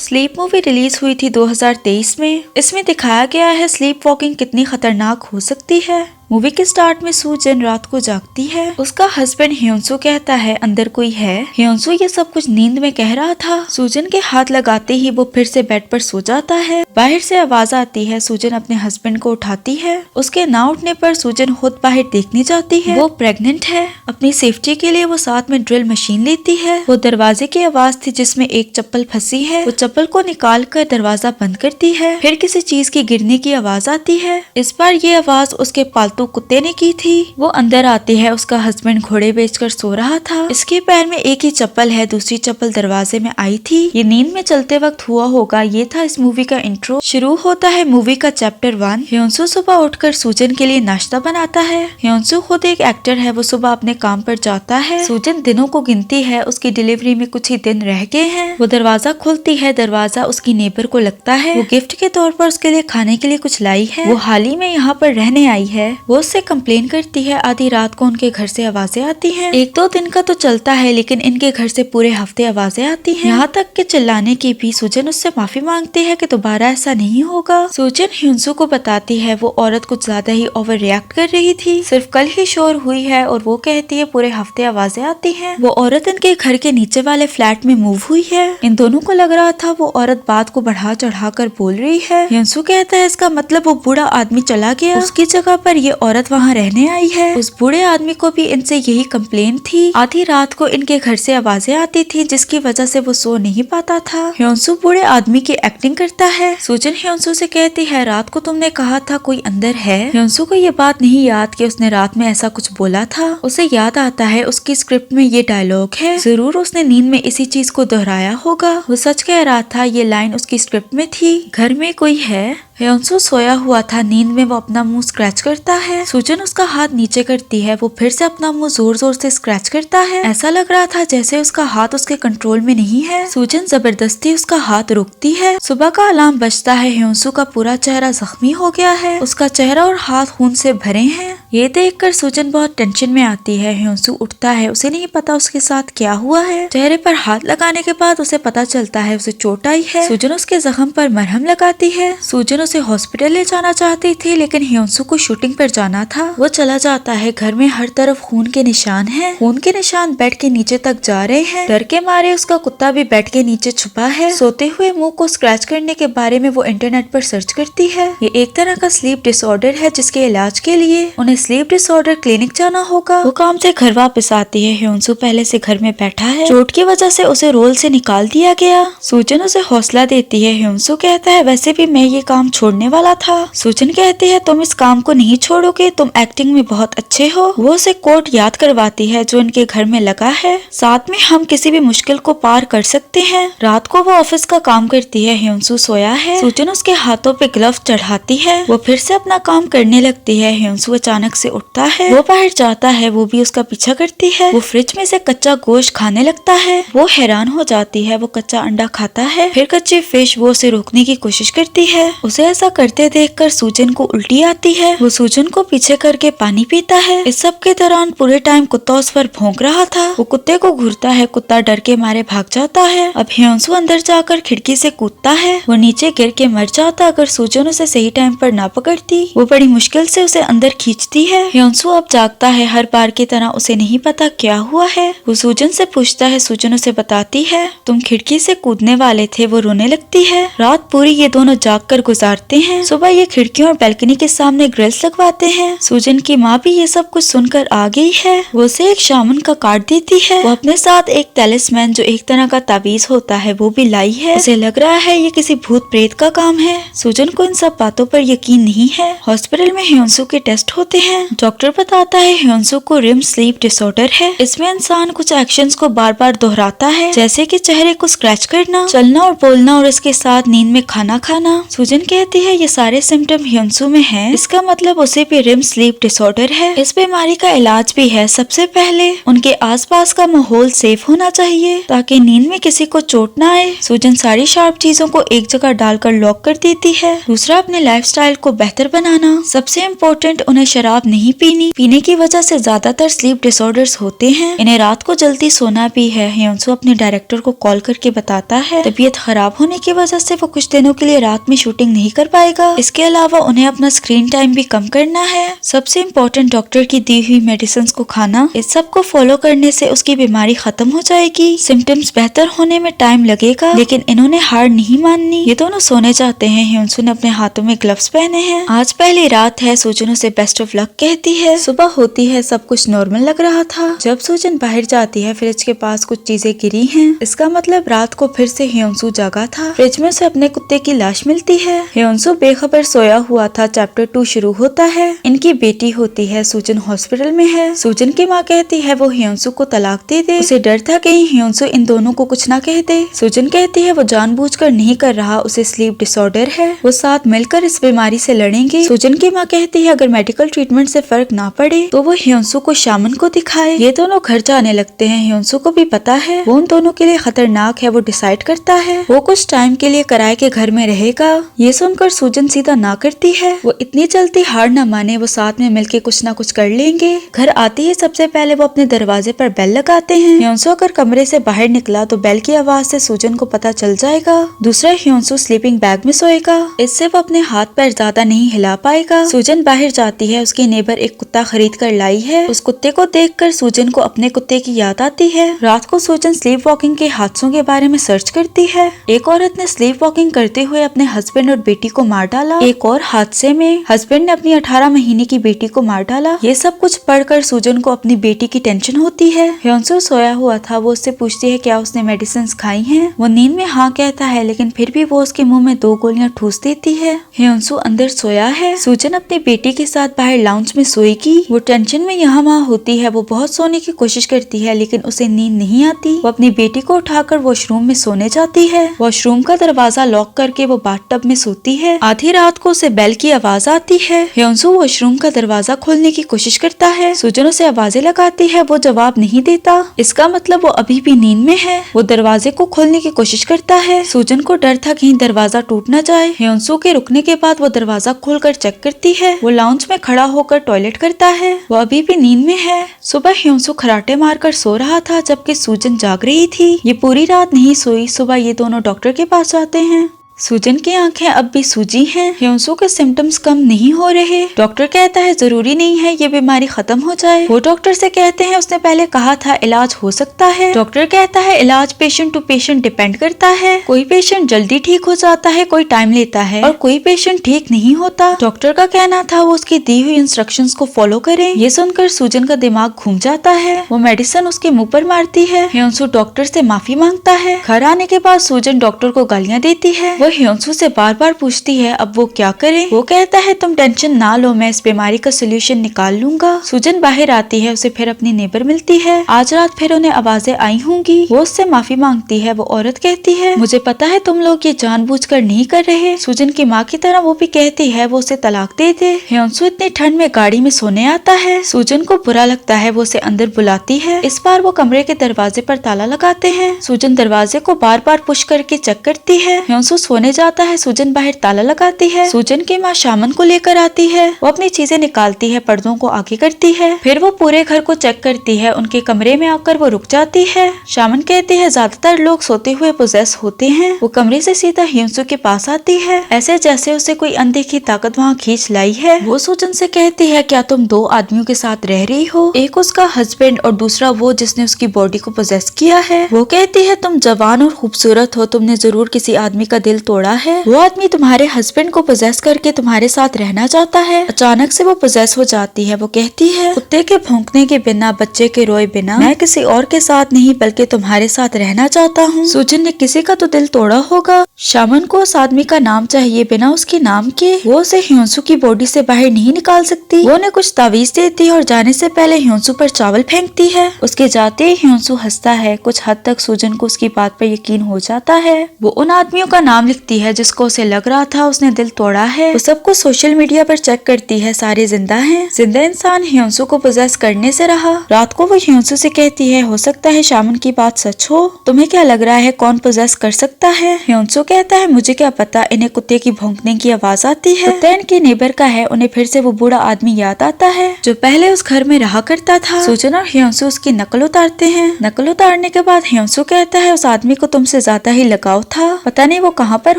Sleep movie release हुई थी 2023 में। इसमें दिखाया गया है स्लीप वॉकिंग कितनी खतरनाक हो सकती है। मूवी के स्टार्ट में सूजन रात को जागती है। उसका हस्बैंड ह्योंसू कहता है अंदर कोई है। ह्योंसू ये सब कुछ नींद में कह रहा था। सूजन के हाथ लगाते ही वो फिर से बेड पर सो जाता है। बाहर से आवाज आती है। सूजन अपने हस्बैंड को उठाती है। उसके ना उठने पर सूजन खुद बाहर देखने जाती है। वो प्रेग्नेंट है। अपनी सेफ्टी के लिए वो साथ में ड्रिल मशीन लेती है। वो दरवाजे की आवाज थी जिसमें एक चप्पल फंसी है। वो चप्पल को निकाल कर दरवाजा बंद करती है। फिर किसी चीज की गिरने की आवाज आती है। इस बार ये आवाज उसके पालतू कुत्ते ने की थी। वो अंदर आती है। उसका हस्बैंड घोड़े बेचकर सो रहा था। इसके पैर में एक ही चप्पल है। दूसरी चप्पल दरवाजे में आई थी। ये नींद में चलते वक्त हुआ होगा। ये था इस मूवी का इंट्रो। शुरू होता है मूवी का चैप्टर 1। ह्योंसू सुबह उठकर सूजन के लिए नाश्ता बनाता है। ह्योंसू खुद एक एक्टर है। वो सुबह अपने काम पर जाता है। सूजन दिनों को गिनती है। उसकी डिलीवरी में कुछ ही दिन रह गए हैं। वो दरवाजा खोलती है। दरवाजा उसकी नेबर को लगता है। वो गिफ्ट के तौर पर उसके लिए खाने के लिए कुछ लाई है। वो हाल ही में यहाँ पर रहने आई है। वो उससे कंप्लेन करती है। आधी रात को उनके घर से आवाजें आती हैं। एक दो दिन का तो चलता है लेकिन इनके घर से पूरे हफ्ते आवाजें आती हैं। यहाँ तक कि चिल्लाने की भी। सूजन उससे माफी मांगती है कि दोबारा ऐसा नहीं होगा। सूजन ह्योंसू को बताती है वो औरत कुछ ज्यादा ही ओवर रिएक्ट कर रही थी। सिर्फ कल ही शोर हुई है और वो कहती है पूरे हफ्ते आवाजें आती हैं। वो औरत इनके घर के नीचे वाले फ्लैट में मूव हुई है। इन दोनों को लग रहा था वो औरत बात को बढ़ा चढ़ा कर बोल रही है। ह्योंसू कहता है इसका मतलब वो बूढ़ा आदमी चला गया। उसकी जगह पर ये औरत वहाँ रहने आई है। उस बूढ़े आदमी को भी इनसे यही कंप्लेन थी। आधी रात को इनके घर से आवाजें आती थी जिसकी वजह से वो सो नहीं पाता था। ह्योंसू बूढ़े आदमी की एक्टिंग करता है। सूजन ह्योंसू से कहती है रात को तुमने कहा था कोई अंदर है। ह्योंसू को ये बात नहीं याद कि उसने रात में ऐसा कुछ बोला था। उसे याद आता है उसकी स्क्रिप्ट में ये डायलॉग है। जरूर उसने नींद में इसी चीज को दोहराया होगा। वो सच कह रहा था। ये लाइन उसकी स्क्रिप्ट में थी। घर में कोई है। ह्योंसू सोया हुआ था। नींद में वो अपना मुंह स्क्रैच करता है। सूजन उसका हाथ नीचे करती है। वो फिर से अपना मुंह जोर जोर से स्क्रैच करता है। ऐसा लग रहा था जैसे उसका हाथ उसके कंट्रोल में नहीं है। सूजन जबरदस्ती उसका हाथ रोकती है। सुबह का अलार्म बजता है। ह्योंसू का पूरा चेहरा जख्मी हो गया है। उसका चेहरा और हाथ खून से भरे हैं। ये देखकर सूजन बहुत टेंशन में आती है। ह्योंसू उठता है। उसे नहीं पता उसके साथ क्या हुआ है। चेहरे पर हाथ लगाने के बाद उसे पता चलता है उसे चोट आई है। सूजन उसके जख्म पर मरहम लगाती है। सूजन उसे हॉस्पिटल ले जाना चाहती थी लेकिन ह्योंसू को शूटिंग पर जाना था। वो चला जाता है। घर में हर तरफ खून के निशान हैं। खून के निशान बेड के नीचे तक जा रहे हैं। डर के मारे उसका कुत्ता भी बेड के नीचे छुपा है। सोते हुए मुंह को स्क्रैच करने के बारे में वो इंटरनेट पर सर्च करती है। ये एक तरह का स्लीप डिसऑर्डर है जिसके इलाज के लिए उन्हें स्लीप डिसऑर्डर क्लिनिक जाना होगा। वो काम से घर वापस आती है। ह्योंसू पहले से घर में बैठा है। चोट की वजह से उसे रोल से निकाल दिया गया। सूजन उसे हौसला देती है। ह्योंसू कहता है वैसे भी मैं ये काम छोड़ने वाला था। सूजन कहती है तुम इस काम को नहीं छोड़ोगे। तुम एक्टिंग में बहुत अच्छे हो। वो उसे कोट याद करवाती है जो इनके घर में लगा है। साथ में हम किसी भी मुश्किल को पार कर सकते हैं। रात को वो ऑफिस का काम करती है। ह्योंसू सोया है। सूजन उसके हाथों पे ग्लव्स चढ़ाती है। वो फिर से अपना काम करने लगती है। ह्योंसू अचानक से उठता है। वो बाहर जाता है। वो भी उसका पीछा करती है। वो फ्रिज में से कच्चा गोश्त खाने लगता है। वो हैरान हो जाती है। वो कच्चा अंडा खाता है। फिर कच्ची फिश। वो उसे रोकने की कोशिश करती है। उसे ऐसा करते देखकर सूजन को उल्टी आती है। वो सूजन को पीछे करके पानी पीता है। इस सब के दौरान पूरे टाइम कुत्ता उस पर भौंक रहा था। वो कुत्ते को घूरता है। कुत्ता डर के मारे भाग जाता है। अब ह्योंसू अंदर जाकर खिड़की से कूदता है। वो नीचे गिर के मर जाता अगर सूजन उसे सही टाइम पर ना पकड़ती। वो बड़ी मुश्किल से उसे अंदर खींचती है। ह्योंसू अब जागता है। हर बार की तरह उसे नहीं पता क्या हुआ है। वो सूजन से पूछता है। सूजन उसे बताती है तुम खिड़की से कूदने वाले थे। वो रोने लगती है। रात पूरी ये दोनों जाग कर गुजारते हैं। सुबह ये खिड़कियों और बैल्कनी के सामने ग्रिल्स लगवाते हैं। सूजन की माँ भी ये सब कुछ सुनकर आ गई है। वो उसे एक शामन का कार्ड देती है। वो अपने साथ एक टैलिस्मैन जो एक तरह का ताबीज होता है वो भी लाई है। उसे लग रहा है ये किसी भूत प्रेत का काम है। सूजन को इन सब बातों पर यकीन नहीं है। हॉस्पिटल में ह्योंसू के टेस्ट होते हैं। डॉक्टर बताता है ह्योंसू को रिम स्लीप डिसऑर्डर है। इसमें इंसान कुछ एक्शंस को बार बार दोहराता है जैसे कि चेहरे को स्क्रैच करना, चलना और बोलना और इसके साथ नींद में खाना खाना। सूजन कहती है ये सारे सिम्टम ह्योंसू में हैं। इसका मतलब उसे भी रिम स्लीप डिसऑर्डर है। इस बीमारी का इलाज भी है। सबसे पहले उनके आसपास का माहौल सेफ होना चाहिए ताकि नींद में किसी को चोट ना आए। सूजन सारी शार्प चीजों को एक जगह डालकर लॉक कर देती है। दूसरा अपने लाइफस्टाइल को बेहतर बनाना। सबसे इम्पोर्टेंट उन्हें शराब शराब नहीं पीनी। पीने की वजह से ज्यादातर स्लीप डिसऑर्डर्स होते हैं। इन्हें रात को जल्दी सोना भी है। ह्योंसू अपने डायरेक्टर को कॉल करके बताता है तबीयत खराब होने की वजह से वो कुछ दिनों के लिए रात में शूटिंग नहीं कर पाएगा। इसके अलावा उन्हें अपना स्क्रीन टाइम भी कम करना है। सबसे इम्पोर्टेंट डॉक्टर की दी हुई मेडिसिन को खाना। इस सब को फॉलो करने से उसकी बीमारी खत्म हो जाएगी। सिम्टम्स बेहतर होने में टाइम लगेगा, लेकिन इन्होंने हार नहीं माननी। ये दोनों सोने जाते हैं। ह्योंसू ने अपने हाथों में ग्लव्स पहने हैं। आज पहली रात है। सूजन उसे बेस्ट ऑफ लक कहती है। सुबह होती है, सब कुछ नॉर्मल लग रहा था। जब सूजन बाहर जाती है, फ्रिज के पास कुछ चीजें गिरी हैं। इसका मतलब रात को फिर से ह्योंसू जागा था। फ्रिज में उसे अपने कुत्ते की लाश मिलती है। ह्योंसू बेखबर सोया हुआ था। चैप्टर 2 शुरू होता है। इनकी बेटी होती है। सूजन हॉस्पिटल में है। सूजन की माँ कहती है वो ह्योंसू को तलाक दे दे। उसे डर था कहीं ह्योंसू इन दोनों को कुछ ना कह दे। सूजन कहती है वो जानबूझकर नहीं कर रहा, उसे स्लीप डिसऑर्डर है। वो साथ मिलकर इस बीमारी से लड़ेंगे। सूजन की माँ कहती है अगर मेडिकल ट्रीटमेंट से फर्क ना पड़े तो वो ह्योंसू को शामन को दिखाए। ये दोनों घर जाने लगते हैं। ह्योंसू को भी पता है वो उन दोनों के लिए खतरनाक है। वो डिसाइड करता है वो कुछ टाइम के लिए किराए के घर में रहेगा। ये सुनकर सूजन सीधा ना करती है। वो इतनी जल्दी हार न माने। वो साथ में मिलके कुछ ना कुछ कर लेंगे। घर आती है सबसे पहले वो अपने दरवाजे पर बेल लगाते हैं। ह्योंसू अगर कमरे से बाहर निकला तो बेल की आवाज से सूजन को पता चल जाएगा। दूसरा ह्योंसू स्लीपिंग बैग में सोएगा। इससे वो अपने हाथ पैर ज्यादा नहीं हिला पाएगा। सूजन बाहर जाती है। उसकी नेबर एक कुत्ता खरीद कर लाई है। उस कुत्ते को देखकर सूजन को अपने कुत्ते की याद आती है। रात को सूजन स्लीप वॉकिंग के हादसों के बारे में सर्च करती है। एक औरत ने स्लीप वॉकिंग करते हुए अपने हस्बैंड और बेटी को मार डाला। एक और हादसे में हस्बैंड ने अपनी 18 महीने की बेटी को मार डाला। ये सब कुछ पढ़कर सूजन को अपनी बेटी की टेंशन होती है। ह्योंसू सोया हुआ था। वो उससे पूछती है क्या उसने मेडिसिन खाई हैं। वो नींद में हाँ कहता है, लेकिन फिर भी वो उसके मुंह में 2 गोलियां ठूस देती है। ह्योंसू अंदर सोया है। सूजन अपनी बेटी के साथ बाहर लाउंज में सोएगी। वो टेंशन में यहाँ वहाँ होती है। वो बहुत सोने की कोशिश करती है, लेकिन उसे नींद नहीं आती। वो अपनी बेटी को उठाकर वॉशरूम में सोने जाती है। वॉशरूम का दरवाजा लॉक करके वो बाथटब में सोती है। आधी रात को उसे बेल की आवाज आती है। ह्योंसू वॉशरूम का दरवाजा खोलने की कोशिश करता है। सूजन उसे आवाजें लगाती है। वो जवाब नहीं देता। इसका मतलब वो अभी भी नींद में है। वो दरवाजे को खोलने की कोशिश करता है। सूजन को डर था कहीं दरवाजा टूट न जाए। ह्योंसू के रुकने के बाद वो दरवाजा खोलकर चेक करती है। वो लाउंज में खड़ा होकर टॉयलेट करता है। वो अभी भी नींद में है। सुबह ह्योंसू खराटे मारकर सो रहा था, जबकि सूजन जाग रही थी। ये पूरी रात नहीं सोई। सुबह ये दोनों डॉक्टर के पास जाते हैं। सूजन की आंखें अब भी सूजी हैं। ह्योंसू के सिम्टम्स कम नहीं हो रहे। डॉक्टर कहता है जरूरी नहीं है ये बीमारी खत्म हो जाए। वो डॉक्टर से कहते हैं उसने पहले कहा था इलाज हो सकता है। डॉक्टर कहता है इलाज पेशेंट टू पेशेंट डिपेंड करता है। कोई पेशेंट जल्दी ठीक हो जाता है, कोई टाइम लेता है, और कोई पेशेंट ठीक नहीं होता। डॉक्टर का कहना था वो उसकी दी हुई इंस्ट्रक्शंस को फॉलो करें। ये सुनकर सूजन का दिमाग घूम जाता है। वो मेडिसिन उसके मुंह पर मारती है। ह्योंसू डॉक्टर से माफी मांगता है। घर आने के बाद सूजन डॉक्टर को गालियाँ देती है। वो ह्योंसू से बार बार पूछती है अब वो क्या करे। वो कहता है तुम टेंशन ना लो, मैं इस बीमारी का सोल्यूशन निकाल लूंगा। सूजन बाहर आती है। उसे फिर अपनी नेबर मिलती है। आज रात फिर उन्हें आवाजें आई होंगी। वो उससे माफी मांगती है। वो औरत कहती है मुझे पता है तुम लोग ये जानबूझकर नहीं कर रहे। सूजन की माँ की तरह वो भी कहती है वो उसे तलाक दे दे। ह्योंसू इतनी ठंड में गाड़ी में सोने आता है। सूजन को बुरा लगता है। वो उसे अंदर बुलाती है। इस बार वो कमरे के दरवाजे पर ताला लगाते हैं। सूजन दरवाजे को बार बार पुश करके चेक करती है। ह्योंसू सोने जाता है। सूजन बाहर ताला लगाती है। सूजन की माँ शामन को लेकर आती है। वो अपनी चीजें निकालती है, पर्दों को आगे करती है। फिर वो पूरे घर को चेक करती है। उनके कमरे में आकर वो रुक जाती है। शामन कहती है ज्यादातर लोग सोते हुए पोजेस होते हैं। वो कमरे से सीधा ह्योंसू के पास आती है, ऐसे जैसे उसे कोई अनदेखी ताकत वहाँ खींच लाई है। वो सूजन से कहती है क्या तुम 2 आदमियों के साथ रह रही हो, एक उसका हस्बैंड और दूसरा वो जिसने उसकी बॉडी को पोजेस किया है। वो कहती है तुम जवान और खूबसूरत हो, तुमने जरूर किसी आदमी का दिल तोड़ा है। वो आदमी तुम्हारे हस्बैंड को पोजेस करके तुम्हारे साथ रहना चाहता है। अचानक से वो पोजेस हो जाती है। वो कहती है कुत्ते के भौंकने के बिना, बच्चे के रोए बिना मैं किसी और के साथ नहीं बल्कि तुम्हारे साथ रहना चाहता हूँ। सूजन ने किसी का तो दिल तोड़ा होगा। शामन को उस आदमी का नाम चाहिए, बिना उसके नाम के वो उसे ह्योंसू की बॉडी से बाहर नहीं निकाल सकती। वो उन्हें कुछ तावीज देती है और जाने से पहले ह्योंसू पर चावल फेंकती है। उसके जाते ही ह्योंसू हंसता है। कुछ हद तक सूजन को उसकी बात पर यकीन हो जाता है। वो उन आदमियों का नाम दिखती है जिसको उसे लग रहा था उसने दिल तोड़ा है। वो सबको सोशल मीडिया पर चेक करती है, सारे जिंदा हैं। जिंदा इंसान ह्योंसू को पोजेस करने से रहा। रात को वो ह्योंसू से कहती है, हो सकता है शामन की बात सच हो, तुम्हें क्या लग रहा है कौन पोजेस कर सकता है? ह्योंसू कहता है, मुझे क्या पता, इन्हें कुत्ते की भौंकने की आवाज आती है। कुत्ता इनके नेबर का है। उन्हें फिर से वो बूढ़ा आदमी याद आता है जो पहले उस घर में रहा करता था। सूजन और ह्योंसू उसकी नकल उतारते हैं। नकल उतारने के बाद ह्योंसू कहता है, उस आदमी को तुमसे ज्यादा ही लगाव था, पता नहीं वो कहाँ पर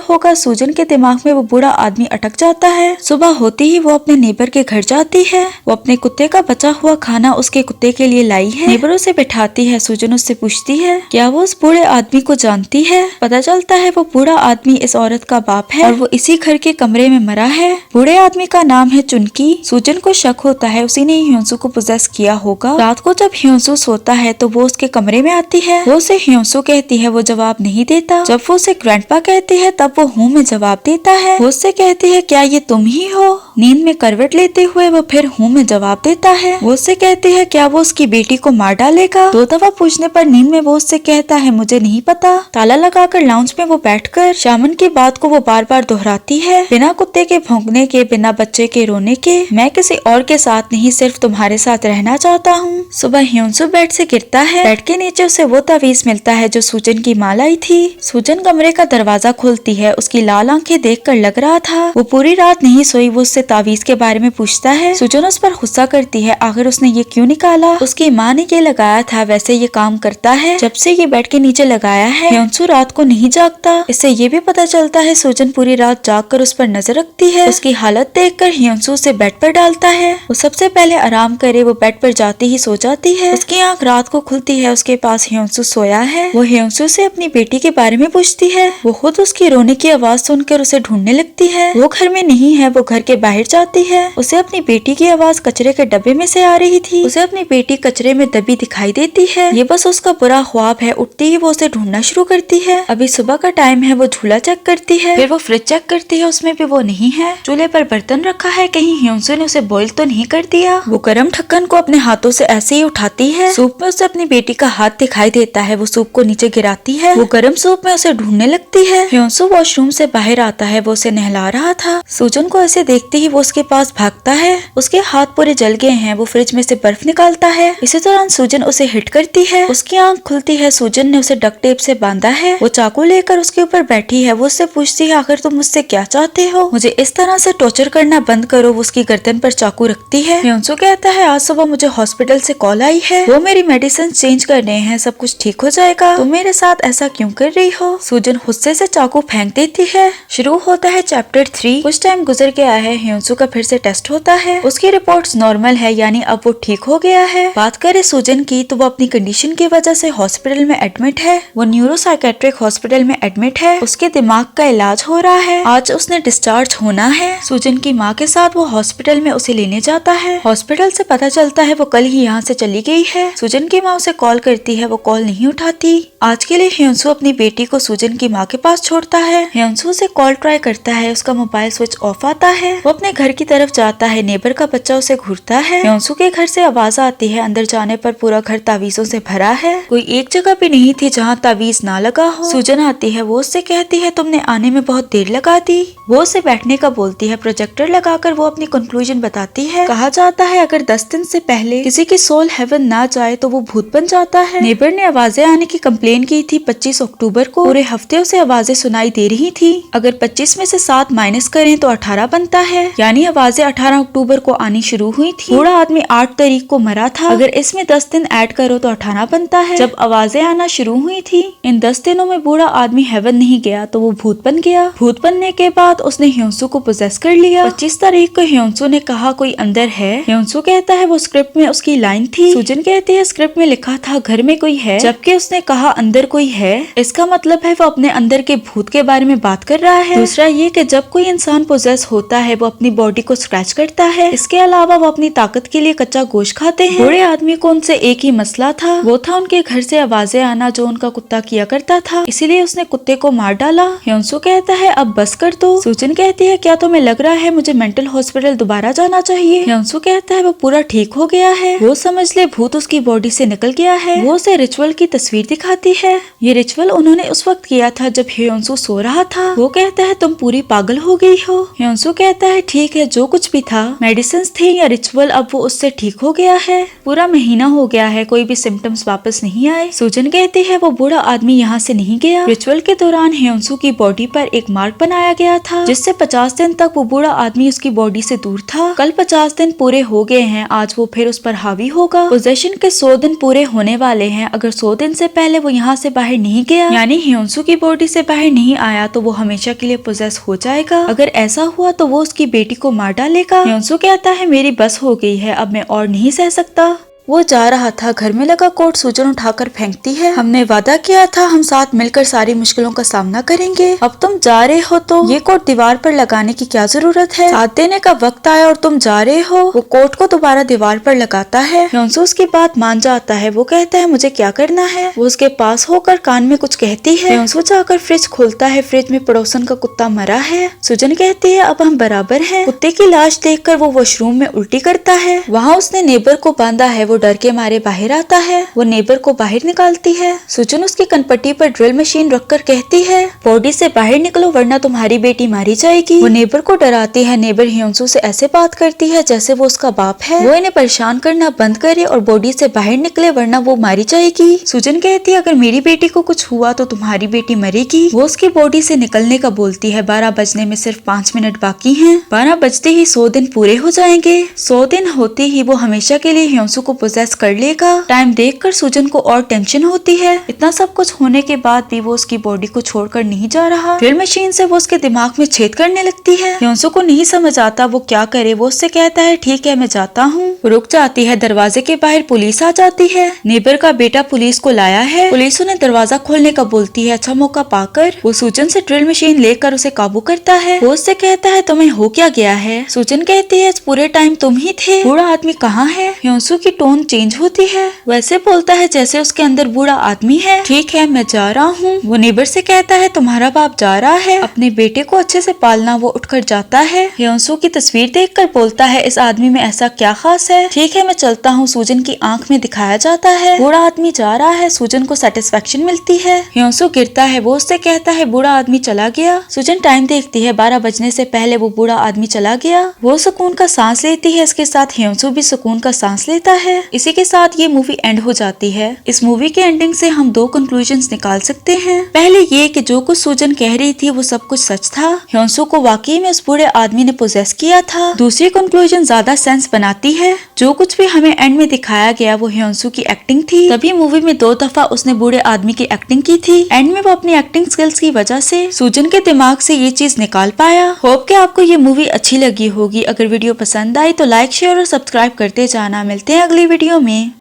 होगा। सूजन के दिमाग में वो बूढ़ा आदमी अटक जाता है। सुबह होते ही वो अपने नेबर के घर जाती है। वो अपने कुत्ते का बचा हुआ खाना उसके कुत्ते के लिए लाई है। नेबर उसे बिठाती है। सूजन उससे पूछती है, क्या वो उस बूढ़े आदमी को जानती है? पता चलता है वो बूढ़ा आदमी इस औरत का बाप है और वो इसी घर के कमरे में मरा है। बूढ़े आदमी का नाम है चुनकी। सूजन को शक होता है उसी ने ह्योंसू को पोजेस किया होगा। रात को जब ह्योंसू सोता है तो वो उसके कमरे में आती है। वो उसे ह्योंसू कहती है, वो जवाब नहीं देता। जब वो उसे ग्रैंडपा कहती है तब वो हूँ में जवाब देता है। वो उससे कहती है, क्या ये तुम ही हो? नींद में करवट लेते हुए वो फिर हूँ में जवाब देता है। वो उससे कहती है, क्या वो उसकी बेटी को मार डालेगा? 2 दफा पूछने पर नींद में वो उससे कहता है, मुझे नहीं पता। ताला लगाकर लाउंज में वो बैठकर शामन की बात को वो बार बार दोहराती है, बिना कुत्ते के भौंकने के, बिना बच्चे के रोने के, मैं किसी और के साथ नहीं, सिर्फ तुम्हारे साथ रहना चाहता हूँ। सुबह ह्योंसू बेड से गिरता है। बेड के नीचे उसे वो तावीज मिलता है जो सूजन की माँ लाई थी। सूजन कमरे का दरवाजा खोलती है। उसकी लाल आंखें देखकर लग रहा था वो पूरी रात नहीं सोई। वो उससे तावीज के बारे में पूछता है। सूजन उस पर गुस्सा करती है, आखिर उसने ये क्यों निकाला? उसकी माँ ने ये लगाया था, वैसे ये काम करता है जब से ये बेड के नीचे लगाया है। ह्योंसू रात को नहीं जागता। इससे ये भी पता चलता है सूजन पूरी रात जागकर उस पर नजर रखती है। उसकी हालत देखकर ह्योंसू उसे बेड पर डालता है। वो सबसे पहले आराम करे। वो बेड पर जाते ही सो जाती है। उसकी आंख रात को खुलती है। उसके पास ह्योंसू सोया है। वो ह्योंसू से अपनी बेटी के बारे में पूछती है। वो खुद उसकी रोने की आवाज सुनकर उसे ढूंढने लगती है। वो घर में नहीं है। वो घर के बाहर जाती है। उसे अपनी बेटी की आवाज कचरे के डब्बे में से आ रही थी। उसे अपनी बेटी कचरे में दबी दिखाई देती है। ये बस उसका बुरा ख्वाब है। उठते ही वो उसे ढूंढना शुरू करती है। अभी सुबह का टाइम है। वो झूला चेक करती है। फिर वो फ्रिज चेक करती है, उसमें भी वो नहीं है। चूल्हे पर बर्तन रखा है, कहीं ह्योंसू ने उसे बॉईल तो नहीं कर दिया। वो गरम ढक्कन को अपने हाथों से ऐसे ही उठाती है। सूप में उसे अपनी बेटी का हाथ दिखाई देता है। वो सूप को नीचे गिराती है। वो गरम सूप में उसे ढूंढने लगती है। ह्योंसू वॉशरूम से बाहर आता है। वो उसे नहला रहा था। सूजन को ऐसे देखते ही वो उसके पास भागता है। उसके हाथ पूरे जल गए हैं। वो फ्रिज में से बर्फ निकालता है। इसी दौरान सूजन उसे हिट करती है। उसकी आंख खुलती है। सूजन ने उसे डक्ट टेप से बांधा है। वो चाकू लेकर उसके ऊपर बैठी है। वो उससे पूछती है, आखिर तुम मुझसे क्या चाहते हो? मुझे इस तरह से टॉर्चर करना बंद करो। वो उसकी गर्दन पर चाकू रखती है। ह्योंसू कहता है, आज सुबह मुझे हॉस्पिटल से कॉल आई है। वो मेरी मेडिसिन चेंज करने हैं, सब कुछ ठीक हो जाएगा। तुम मेरे साथ ऐसा क्यों कर रही हो? सूजन गुस्से से चाकू फेंक देती है। शुरू होता है चैप्टर 3। कुछ टाइम गुजर गया है। ह्योंसू का फिर से टेस्ट होता है। उसकी रिपोर्ट्स नॉर्मल है, यानी अब वो ठीक हो गया है। बात करें सूजन की तो वो अपनी कंडीशन की वजह से हॉस्पिटल में एडमिट है। वो न्यूरो साइकेट्रिक हॉस्पिटल में एडमिट है। उसके दिमाग का इलाज हो रहा है। आज उसने डिस्चार्ज होना है। सूजन की माँ के साथ वो हॉस्पिटल में उसे लेने जाता है। हॉस्पिटल से पता चलता है वो कल ही यहाँ से चली गई है। सूजन की माँ उसे कॉल करती है। वो कॉल नहीं उठाती। आज के लिए ह्योंसू अपनी बेटी को सूजन की माँ के पास छोड़ता है। ह्योंसू से कॉल ट्राई करता है। उसका मोबाइल स्विच ऑफ आता है। वो अपने घर की तरफ जाता है। नेबर का बच्चा उसे घूरता है। ह्योंसू के घर से आवाज आती है। अंदर जाने पर पूरा घर तावीजों से भरा है। कोई एक जगह भी नहीं थी जहाँ तावीज ना लगा हो। सूजन आती है। वो उससे कहती है, तुमने आने में बहुत देर लगा दी। वो उसे बैठने का बोलती है। प्रोजेक्टर लगाकर वो अपनी कंक्लूजन बताती है। कहा जाता है अगर 10 दिन से पहले किसी की सोल हेवन ना जाए तो वो भूत बन जाता है। नेबर ने आवाजें आने की कंप्लेन की थी 25 अक्टूबर को। पूरे हफ्ते उसे आवाजें सुनाई दे रही थी। अगर 25 में से 7 माइनस करें तो 18 बनता है, यानी आवाजें 18 अक्टूबर को आनी शुरू हुई थी। बूढ़ा आदमी 8 तारीख को मरा था। अगर इसमें 10 दिन ऐड करो तो 18 बनता है। जब आवाजें आना शुरू हुई थी, इन 10 दिनों में बूढ़ा आदमी हेवन नहीं गया तो वो भूत बन गया। भूत बनने के बाद उसने ह्योंसू को पोजेस कर लिया। 25 तारीख को ह्योंसू ने कहा कोई अंदर है। ह्योंसू कहता है वो स्क्रिप्ट में उसकी लाइन थी। सूजन कहती है स्क्रिप्ट में लिखा था घर में कोई है, जबकि उसने कहा अंदर कोई है। इसका मतलब है वो अपने अंदर के भूत के बारे में बात कर रहा है। दूसरा ये कि जब कोई इंसान पोजेस होता है वो अपनी बॉडी को स्क्रैच करता है। इसके अलावा वो अपनी ताकत के लिए कच्चा गोश्त खाते हैं। बूढ़े आदमी को उनसे एक ही मसला था, वो था उनके घर से आवाजें आना जो उनका कुत्ता किया करता था, इसीलिए उसने कुत्ते को मार डाला। ह्योंसू कहता है अब बस कर दो। सूजन कहती है क्या तुम्हें लग रहा है मुझे मेंटल हॉस्पिटल दोबारा जाना चाहिए? ह्योंसू कहता है वो पूरा ठीक हो गया है। वो समझ ले भूत उसकी बॉडी से निकल गया है। वो उसे रिचुअल की तस्वीर दिखाती है। ये रिचुअल उन्होंने उस वक्त किया था जब ह्योंसू सो रहा था। वो कहता है तुम पूरी पागल हो गई हो। ह्योंसू कहता है ठीक है, जो कुछ भी था, मेडिसिन थे या रिचुअल, अब वो उससे ठीक हो गया है। पूरा महीना हो गया है, कोई भी सिम्टम्स वापस नहीं आए। सुजन कहती है वो बूढ़ा आदमी यहाँ से नहीं गया। रिचुअल के दौरान ह्योंसू की बॉडी पर एक मार्क बनाया गया था, जिससे 50 दिन तक वो बूढ़ा आदमी उसकी बॉडी से दूर था। कल 50 दिन पूरे हो गए हैं, आज वो फिर उस पर हावी होगा। पोजेशन के 100 दिन पूरे होने वाले हैं। अगर 100 दिन से पहले वो यहाँ से बाहर नहीं गया, यानी ह्योंसू की बॉडी से बाहर नहीं आया, तो वो हमेशा के लिए पोजेस हो जाएगा। अगर ऐसा हुआ तो वो उसकी बेटी को मार डालेगा। ह्योंसू कहता है मेरी बस हो गई है, अब मैं और नहीं सह सकता। वो जा रहा था, घर में लगा कोट सुजन उठाकर फेंकती है। हमने वादा किया था हम साथ मिलकर सारी मुश्किलों का सामना करेंगे, अब तुम जा रहे हो तो ये कोट दीवार पर लगाने की क्या जरूरत है? साथ देने का वक्त आया और तुम जा रहे हो। वो कोट को दोबारा दीवार पर लगाता है। ह्योंसू उसकी बात मान जाता है। वो कहता है मुझे क्या करना है। वो उसके पास होकर कान में कुछ कहती है। ह्योंसू जाकर फ्रिज खोलता है, फ्रिज में पड़ोसन का कुत्ता मरा है। सुजन कहती है अब हम बराबर हैं। कुत्ते की लाश देखकर वो वॉशरूम में उल्टी करता है। वहाँ उसने नेबर को बांधा है। वो डर के मारे बाहर आता है। वो नेबर को बाहर निकालती है। सुजन उसकी कनपट्टी पर ड्रिल मशीन रखकर कहती है बॉडी से बाहर निकलो वरना तुम्हारी बेटी मारी जाएगी। वो नेबर को डराती है। नेबर ह्योंसू से ऐसे बात करती है जैसे वो उसका बाप है। वो इन्हें परेशान करना बंद करे और बॉडी से बाहर निकले वरना वो मारी जाएगी। सुजन कहती है अगर मेरी बेटी को कुछ हुआ तो तुम्हारी बेटी मरेगी। वो उसकी बॉडी से निकलने का बोलती है। 12 बजने में सिर्फ 5 मिनट बाकी हैं। 12 बजते ही 100 दिन पूरे हो जाएंगे। 100 दिन होते ही वो हमेशा के लिए ह्योंसू को पोजेस कर लेगा। टाइम देखकर सुजन को और टेंशन होती है। इतना सब कुछ होने के बाद भी वो उसकी बॉडी को छोड़कर नहीं जा रहा। ड्रिल मशीन से वो उसके दिमाग में छेद करने लगती है। ह्योंसू को नहीं समझ आता वो क्या करे। वो उससे कहता है ठीक है मैं जाता हूँ। रुक जाती है। दरवाजे के बाहर पुलिस आ जाती है। नेबर का बेटा पुलिस को लाया है। पुलिस उन्हें दरवाजा खोलने का बोलती है। अच्छा मौका पाकर वो सुजन से ड्रिल मशीन लेकर उसे काबू करता है। वो उससे कहता है तुम्हें हो क्या गया है? सुजन कहती है पूरे टाइम तुम ही थे। बूढ़ा आदमी कहाँ है? ह्योंसू की टोन चेंज होती है। वैसे बोलता है जैसे उसके अंदर बूढ़ा आदमी है। ठीक है मैं जा रहा हूँ। वो नेबर से कहता है तुम्हारा बाप जा रहा है, अपने बेटे को अच्छे से पालना। वो उठकर जाता है। ह्योंसू की तस्वीर देखकर बोलता है इस आदमी में ऐसा क्या खास है? ठीक है मैं चलता हूँ। सुजन की आंख में दिखाया जाता है बूढ़ा आदमी जा रहा है। सुजन को सेटिस्फेक्शन मिलती है। ह्योंसू गिरता है। वो उससे कहता है बूढ़ा आदमी चला गया। सुजन टाइम देखती है। 12 बजने से पहले वो बूढ़ा आदमी चला गया। वो सुकून का सांस लेती है। इसके साथ ह्योंसू भी सुकून का सांस लेता है। इसी के साथ ये मूवी एंड हो जाती है। इस मूवी के एंडिंग से हम 2 कंक्लूजन्स निकाल सकते हैं। पहले ये कि जो कुछ सुजन कह रही थी वो सब कुछ सच था। ह्योंसू को वाकई में उस बूढ़े आदमी ने पोजेस किया था। दूसरी कंक्लूजन ज्यादा सेंस बनाती है। जो कुछ भी हमें एंड में दिखाया गया वो ह्योंसू की एक्टिंग थी। तभी मूवी में 2 दफा उसने बूढ़े आदमी की एक्टिंग की थी। एंड में वो अपनी एक्टिंग स्किल्स की वजह से सुजन के दिमाग से ये चीज निकाल पाया। होप कि आपको ये मूवी अच्छी लगी होगी। अगर वीडियो पसंद आई तो लाइक शेयर और सब्सक्राइब करते जाना। मिलते हैं अगली वीडियो में।